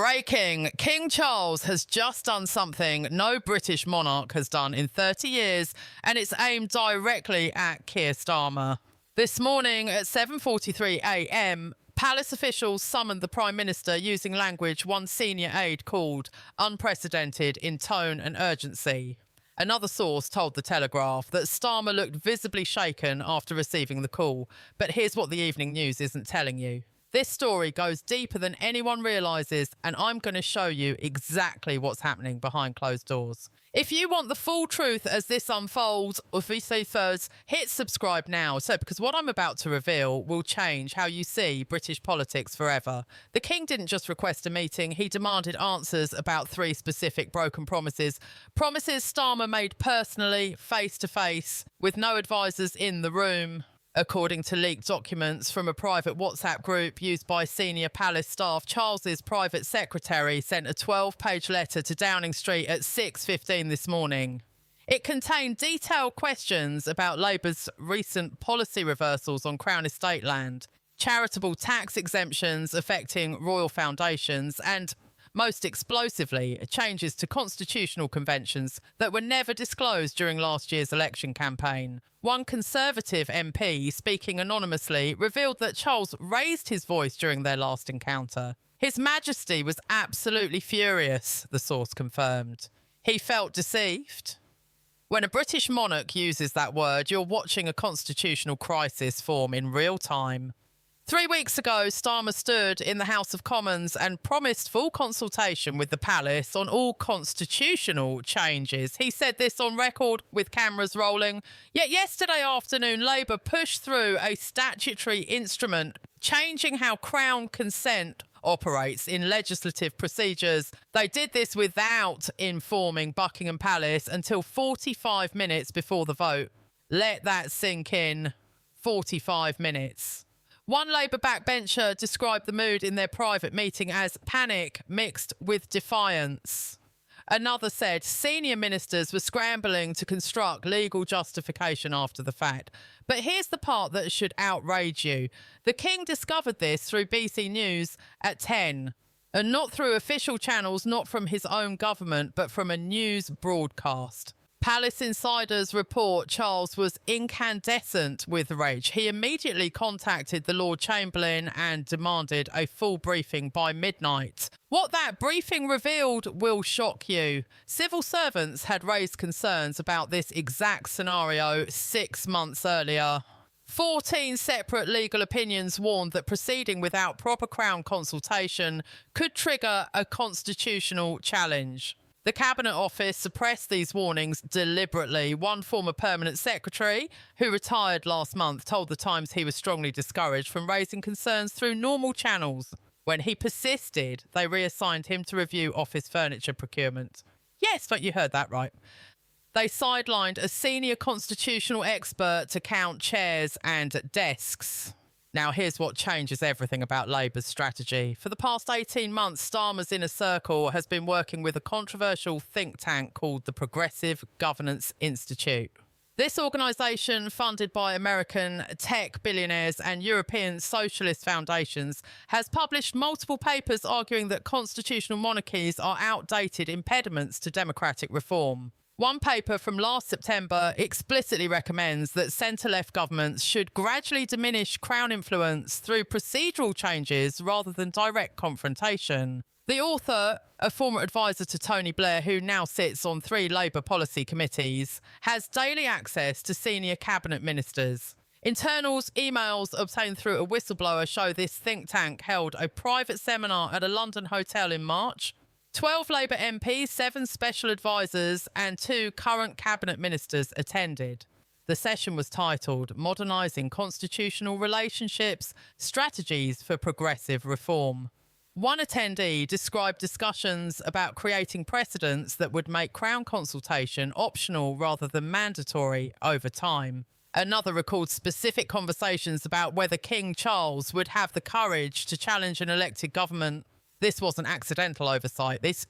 Breaking. King Charles has just done something no British monarch has done in 30 years, and it's aimed directly at Keir Starmer. This morning at 7:43 a.m, palace officials summoned the Prime Minister using language one senior aide called unprecedented in tone and urgency. Another source told The Telegraph that Starmer looked visibly shaken after receiving the call, but here's what the Evening News isn't telling you. This story goes deeper than anyone realises, and I'm going to show you exactly what's happening behind closed doors. If you want the full truth as this unfolds, or vice versa, hit subscribe now. Because what I'm about to reveal will change how you see British politics forever. The King didn't just request a meeting, he demanded answers about 3 specific broken promises. Promises Starmer made personally, face to face, with no advisors in the room. According to leaked documents from a private WhatsApp group used by senior palace staff, Charles's private secretary sent a 12-page letter to Downing Street at 6:15 this morning. It contained detailed questions about Labour's recent policy reversals on Crown estate land, charitable tax exemptions affecting royal foundations, and most explosively, changes to constitutional conventions that were never disclosed during last year's election campaign. One Conservative MP, speaking anonymously, revealed that Charles raised his voice during their last encounter. His Majesty was absolutely furious, the source confirmed. He felt deceived. When a British monarch uses that word, you're watching a constitutional crisis form in real time. 3 weeks ago, Starmer stood in the House of Commons and promised full consultation with the palace on all constitutional changes. He said this on record with cameras rolling. Yet yesterday afternoon, Labour pushed through a statutory instrument changing how Crown consent operates in legislative procedures. They did this without informing Buckingham Palace until 45 minutes before the vote. Let that sink in. 45 minutes. One Labour backbencher described the mood in their private meeting as panic mixed with defiance. Another said senior ministers were scrambling to construct legal justification after the fact. But here's the part that should outrage you. The King discovered this through BC News at 10, and not through official channels, not from his own government, but from a news broadcast. Palace insiders report Charles was incandescent with rage. He immediately contacted the Lord Chamberlain and demanded a full briefing by midnight. What that briefing revealed will shock you. Civil servants had raised concerns about this exact scenario 6 months earlier. 14 separate legal opinions warned that proceeding without proper Crown consultation could trigger a constitutional challenge. The Cabinet Office suppressed these warnings deliberately. One former permanent secretary, who retired last month, told The Times he was strongly discouraged from raising concerns through normal channels. When he persisted, they reassigned him to review office furniture procurement. Yes, but you heard that right. They sidelined a senior constitutional expert to count chairs and desks. Now, here's what changes everything about Labour's strategy. For the past 18 months, Starmer's inner circle has been working with a controversial think tank called the Progressive Governance Institute. This organisation, funded by American tech billionaires and European socialist foundations, has published multiple papers arguing that constitutional monarchies are outdated impediments to democratic reform. One paper from last September explicitly recommends that centre-left governments should gradually diminish Crown influence through procedural changes rather than direct confrontation. The author, a former advisor to Tony Blair, who now sits on 3 Labour policy committees, has daily access to senior cabinet ministers. Internals emails obtained through a whistleblower show this think tank held a private seminar at a London hotel in March. 12 Labour MPs, 7 special advisors and 2 current cabinet ministers attended. The session was titled Modernising Constitutional Relationships, Strategies for Progressive Reform. One attendee described discussions about creating precedents that would make Crown consultation optional rather than mandatory over time. Another recalled specific conversations about whether King Charles would have the courage to challenge an elected government. This wasn't accidental oversight. This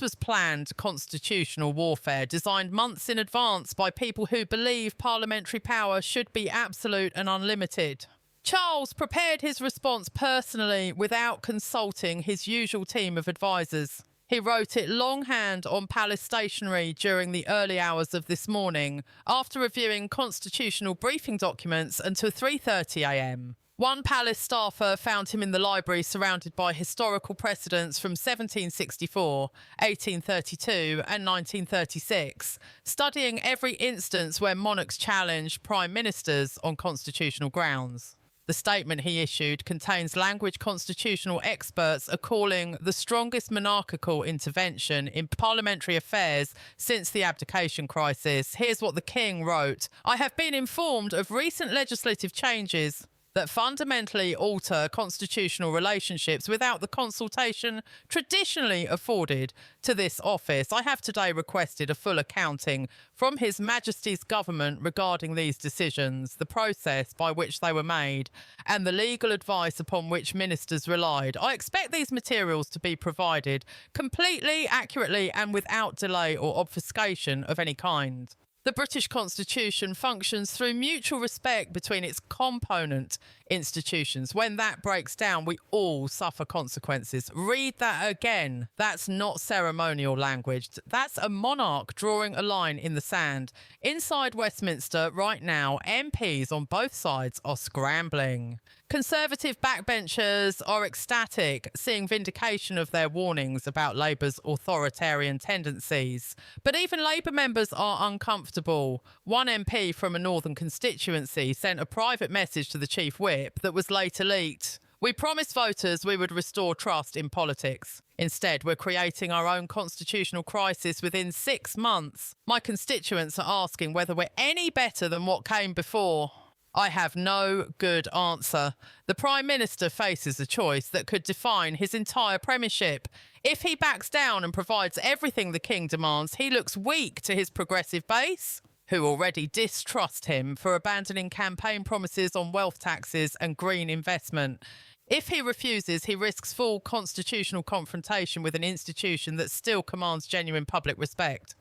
was planned constitutional warfare designed months in advance by people who believe parliamentary power should be absolute and unlimited. Charles prepared his response personally without consulting his usual team of advisors. He wrote it longhand on palace stationery during the early hours of this morning, after reviewing constitutional briefing documents until 3:30 a.m. One palace staffer found him in the library surrounded by historical precedents from 1764, 1832 and 1936, studying every instance where monarchs challenged prime ministers on constitutional grounds. The statement he issued contains language constitutional experts are calling the strongest monarchical intervention in parliamentary affairs since the abdication crisis. Here's what the King wrote. "I have been informed of recent legislative changes that fundamentally alter constitutional relationships without the consultation traditionally afforded to this office. I have today requested a full accounting from His Majesty's government regarding these decisions, the process by which they were made, and the legal advice upon which ministers relied. I expect these materials to be provided completely, accurately, and without delay or obfuscation of any kind." The British Constitution functions through mutual respect between its component institutions. When that breaks down, we all suffer consequences. Read that again. That's not ceremonial language. That's a monarch drawing a line in the sand. Inside Westminster right now, MPs on both sides are scrambling. Conservative backbenchers are ecstatic, seeing vindication of their warnings about Labour's authoritarian tendencies. But even Labour members are uncomfortable. One MP from a northern constituency sent a private message to the Chief Whip that was later leaked. "We promised voters we would restore trust in politics. Instead, we're creating our own constitutional crisis within 6 months. My constituents are asking whether we're any better than what came before. I have no good answer. The Prime Minister faces a choice that could define his entire premiership. If he backs down and provides everything the King demands, he looks weak to his progressive base, who already distrust him for abandoning campaign promises on wealth taxes and green investment. If he refuses, he risks full constitutional confrontation with an institution that still commands genuine public respect."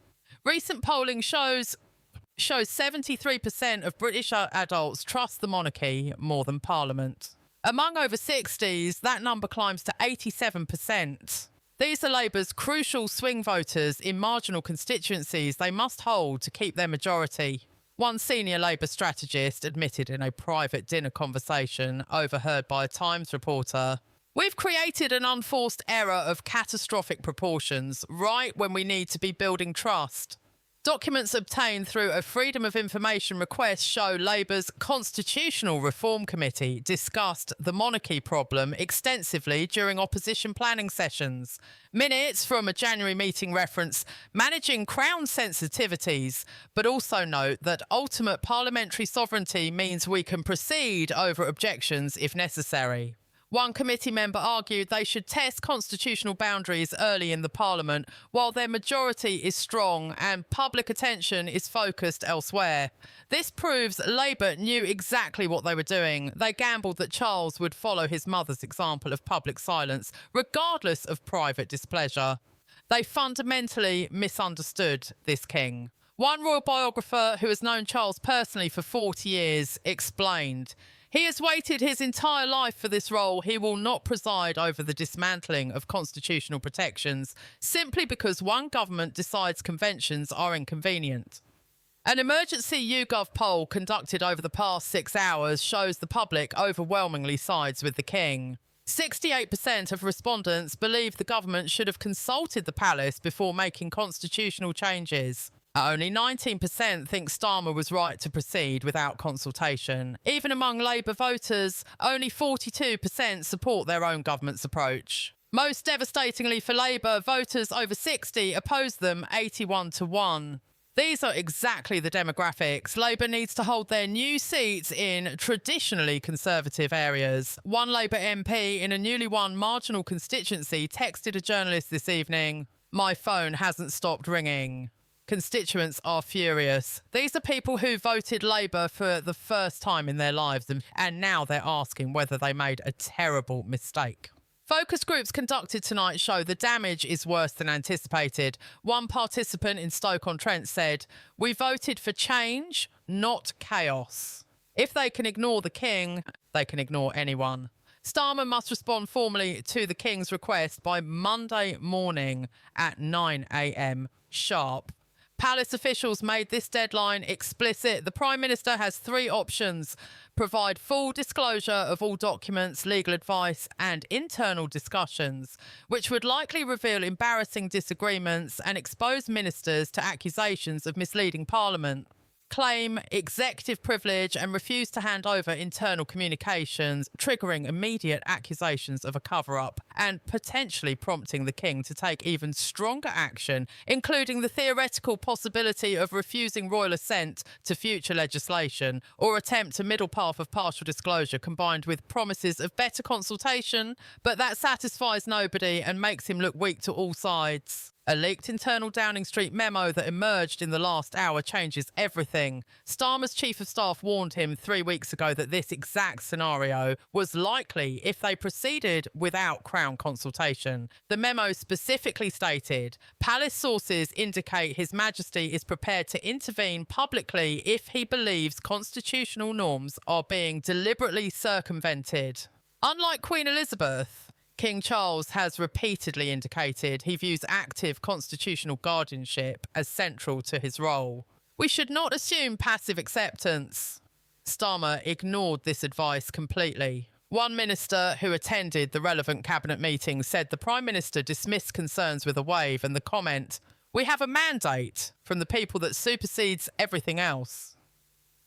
Recent polling shows 73% of British adults trust the monarchy more than Parliament. Among over 60s, that number climbs to 87%. These are Labour's crucial swing voters in marginal constituencies they must hold to keep their majority. One senior Labour strategist admitted in a private dinner conversation overheard by a Times reporter, "We've created an unforced error of catastrophic proportions right when we need to be building trust." Documents obtained through a Freedom of Information request show Labour's Constitutional Reform Committee discussed the monarchy problem extensively during opposition planning sessions. Minutes from a January meeting reference managing Crown sensitivities, but also note that ultimate parliamentary sovereignty means we can proceed over objections if necessary. One committee member argued they should test constitutional boundaries early in the Parliament while their majority is strong and public attention is focused elsewhere. This proves Labour knew exactly what they were doing. They gambled that Charles would follow his mother's example of public silence, regardless of private displeasure. They fundamentally misunderstood this king. One royal biographer who has known Charles personally for 40 years explained, "He has waited his entire life for this role. He will not preside over the dismantling of constitutional protections simply because one government decides conventions are inconvenient." An emergency YouGov poll conducted over the past 6 hours shows the public overwhelmingly sides with the king. 68% of respondents believe the government should have consulted the palace before making constitutional changes. Only 19% think Starmer was right to proceed without consultation. Even among Labour voters, only 42% support their own government's approach. Most devastatingly for Labour, voters over 60 oppose them 81-1. These are exactly the demographics. Labour needs to hold their new seats in traditionally conservative areas. One Labour MP in a newly won marginal constituency texted a journalist this evening, "My phone hasn't stopped ringing." Constituents are furious. These are people who voted Labour for the first time in their lives, and now they're asking whether they made a terrible mistake. Focus groups conducted tonight show the damage is worse than anticipated. One participant in Stoke-on-Trent said, "We voted for change, not chaos." If they can ignore the king, they can ignore anyone. Starmer must respond formally to the king's request by Monday morning at 9 a.m. sharp. Palace officials made this deadline explicit. The Prime Minister has three options: provide full disclosure of all documents, legal advice and internal discussions, which would likely reveal embarrassing disagreements and expose ministers to accusations of misleading Parliament; claim executive privilege and refuse to hand over internal communications, triggering immediate accusations of a cover-up and potentially prompting the king to take even stronger action, including the theoretical possibility of refusing royal assent to future legislation or attempt a middle path of partial disclosure combined with promises of better consultation, but that satisfies nobody and makes him look weak to all sides. A leaked internal Downing Street memo that emerged in the last hour changes everything. Starmer's chief of staff warned him 3 weeks ago that this exact scenario was likely if they proceeded without Crown consultation. The memo specifically stated, "Palace sources indicate His Majesty is prepared to intervene publicly if he believes constitutional norms are being deliberately circumvented." Unlike Queen Elizabeth, King Charles has repeatedly indicated he views active constitutional guardianship as central to his role. We should not assume passive acceptance. Starmer ignored this advice completely. One minister who attended the relevant cabinet meeting said the Prime Minister dismissed concerns with a wave and the comment, "We have a mandate from the people that supersedes everything else."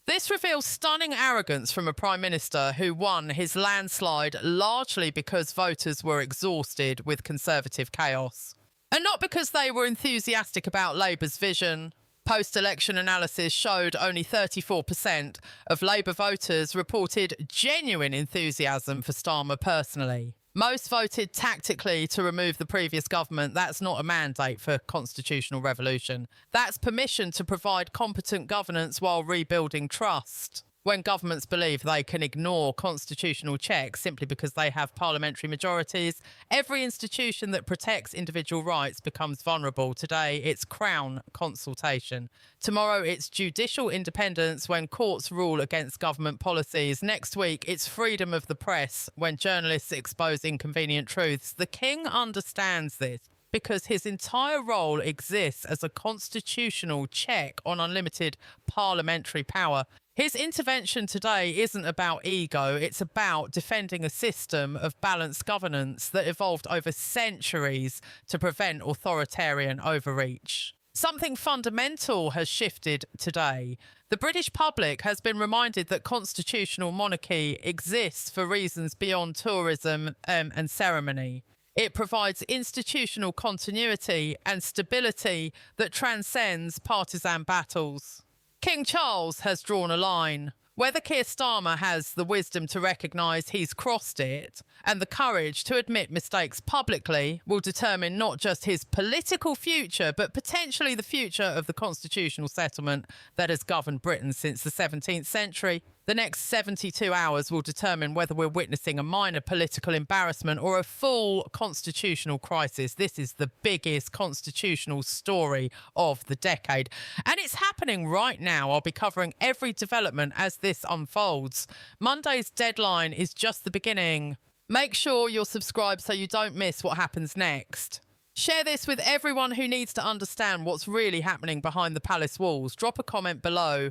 This reveals stunning arrogance from a Prime Minister who won his landslide largely because voters were exhausted with Conservative chaos. And not because they were enthusiastic about Labour's vision. Post-election analysis showed only 34% of Labour voters reported genuine enthusiasm for Starmer personally. Most voted tactically to remove the previous government. That's not a mandate for constitutional revolution. That's permission to provide competent governance while rebuilding trust. When governments believe they can ignore constitutional checks simply because they have parliamentary majorities, every institution that protects individual rights becomes vulnerable. Today, it's Crown consultation. Tomorrow, it's judicial independence when courts rule against government policies. Next week, it's freedom of the press when journalists expose inconvenient truths. The King understands this because his entire role exists as a constitutional check on unlimited parliamentary power. His intervention today isn't about ego, it's about defending a system of balanced governance that evolved over centuries to prevent authoritarian overreach. Something fundamental has shifted today. The British public has been reminded that constitutional monarchy exists for reasons beyond tourism and ceremony. It provides institutional continuity and stability that transcends partisan battles. King Charles has drawn a line. Whether Keir Starmer has the wisdom to recognise he's crossed it and the courage to admit mistakes publicly will determine not just his political future, but potentially the future of the constitutional settlement that has governed Britain since the 17th century. The next 72 hours will determine whether we're witnessing a minor political embarrassment or a full constitutional crisis. This is the biggest constitutional story of the decade. And it's happening right now. I'll be covering every development as this unfolds. Monday's deadline is just the beginning. Make sure you're subscribed so you don't miss what happens next. Share this with everyone who needs to understand what's really happening behind the palace walls. Drop a comment below.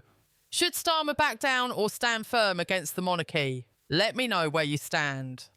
Should Starmer back down or stand firm against the monarchy? Let me know where you stand.